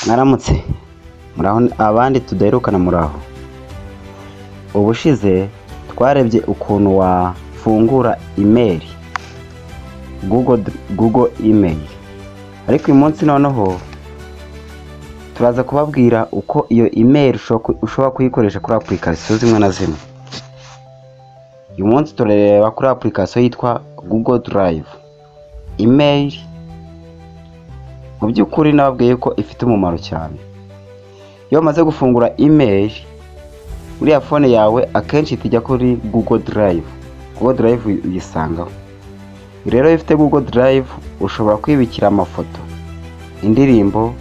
Mwaramutse muraho abandi tudaherukana muraho. Ubushize twarebye ukuntu wafungura email Google email, ariko uyu munsi noneho turaza kubabwira uko iyo email ushobora kuyikoresha kuri application zimwe na zimwe. Uyu munsi turareba kuri application yitwa Google Drive. Email mu by'ukuri nababwiye ko ifite umumaro cyane. Iyo umaze gufungura email muri ya phone yawe, akenshi tijya kuri Google Drive. Google Drive uyisangaho. Rero iyo ufite Google Drive ushobora kwibikira amafoto, indirimbo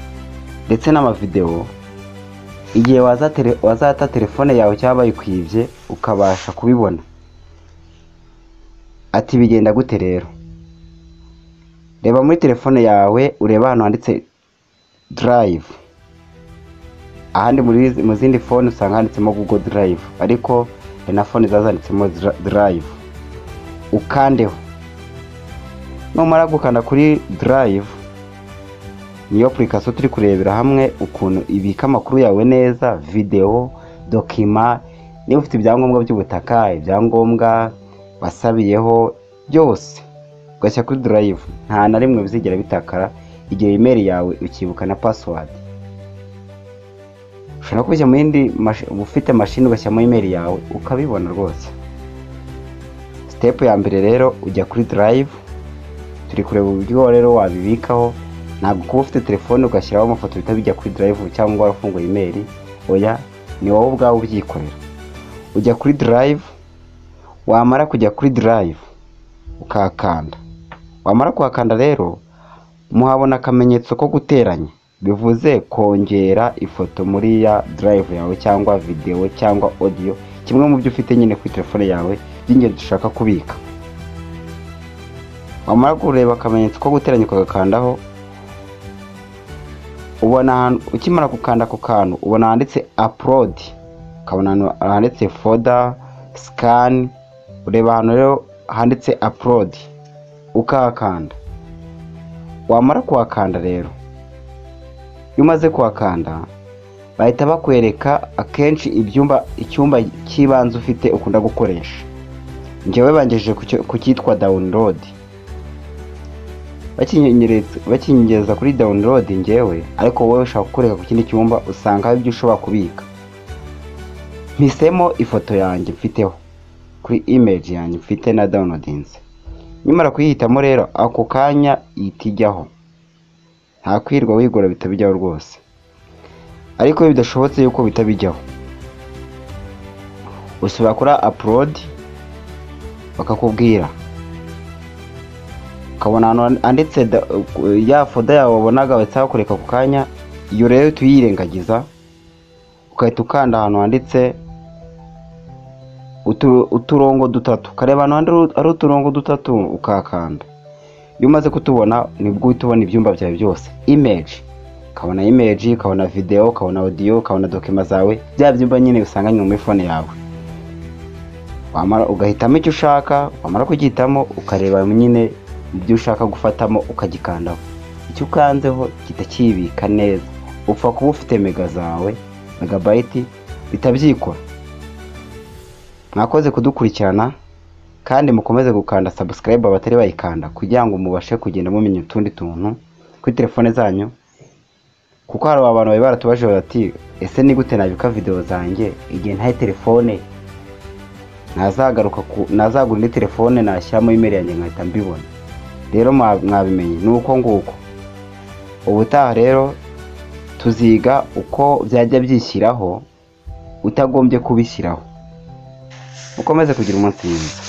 ndetse n'amavideo. Igihe wazata telefone yawe cyangwa bayikwibye ukabasha kubibona. Ati bigenda gute rero? Reba muri telefone yawe, ureba ahantu handitse Drive. Ahandi mu zindi phone usanga handitsemo Google Drive, ariko na phone zazanditsemo Drive. Ukandeho. Numara gukanda kuri Drive, niyo application turi kurebera hamwe ukuntu ibika amakuru yawe neza, video, document, niba ufite ibyangombwa by'ubutaka, ibyangombwa wasabiyeho byose ugashyira kuri Drive. Nta na rimwe bizigera bitakara igihe email yawe ukibuka na password. Ushobora kujya mu yindi ufite machine ugashyiramo email yawe ukabibona rwose. Step ya mbere rero ujya kuri Drive. Turi kureba uburyo rero wabibikaho. Ntabwo kuba ufite telefone ugashyiraho amafoto bitabijya kuri Drive cyangwa warafunguye email. Oya, ni wowe ubwawe ubyikorera. Ujya kuri Drive, wamara kujya kuri Drive ukakanda. Wamara kuhakanda rero muhabona akamenyetso ko guteranya, bivuze kongera ifoto muri ya Drive yawe cyangwa video cyangwa audio, kimwe mu byo ufite nyine kuri telefone yawe by'ingenzi ushaka kubika. Wamara kureba akamenyetso ko guteranya ukagakandaho, ubona ukimara gukanda ku kantu ubona handitse upload, ukabona handitse folder, scan. Ureba hano rero handitse upload ukakanda. Wamara kuhakanda rero, iyo umaze kuhakanda bahita bakwereka akenshi icyumba cy'ibanze ufite ukunda gukoresha. Njyewe bangejeje ku cyitwa download. Bakinyereza kuri download njyewe, ariko wowe ushaka gukoreka ku kindi cyumba usanga ibyo ushobora kubika. Mpisemo ifoto yanjye mfiteho kuri image yanjye mfite na downloadings. Nimara kuyihitamo rero ako kanya itijyaho. Nta kwirwa wigora bitabijyaho rwose. Ariko iyo bidashobotse yuko bitabijyaho, usubira kuri upload bakakubwira. Ukabona anditse ya folder yawe wabonaga batsakureka ku kanya, iyo rero tuyirengagiza ukahita ukanda ahantu handitse uturongo dutatu. Kareba hano ari uturongo dutatu ukakanda. Iyo umaze kutubona nibwo utubona ibyumba byawe byose. Image, ukabona image, ukabona video, ukabona audio, ukabona document zawe, bya byumba nyine usanganye mu phone yawe. Wamara ugahitamo icyo ushaka, wamara kugihitamo ukareba nyine ibyo ushaka gufatamo ukagikandaho. Icyo ukanzeho kitakibika neza. Upfa kuba ufite mega zawe, megabyte bitabyikora. Mwakoze kudukurikirana kandi mukomeze gukanda subscribe abatari bayikanda kugira ngo mubashe kugenda mumenya utundi tuntu kuri telefone zanyu. Kuko hari abantu bari baratubaje bati ese ni gute nabika video zanjye igihe ntaye telefone, nazagura indi telefone nashyiramo email yanjye nkahita mbibona. Rero mwabimenye nuko nguko. Ubutaha rero tuziga uko byajya byishyiraho utagombye kubishyiraho. Ukomeze kugira umunsi mwiza.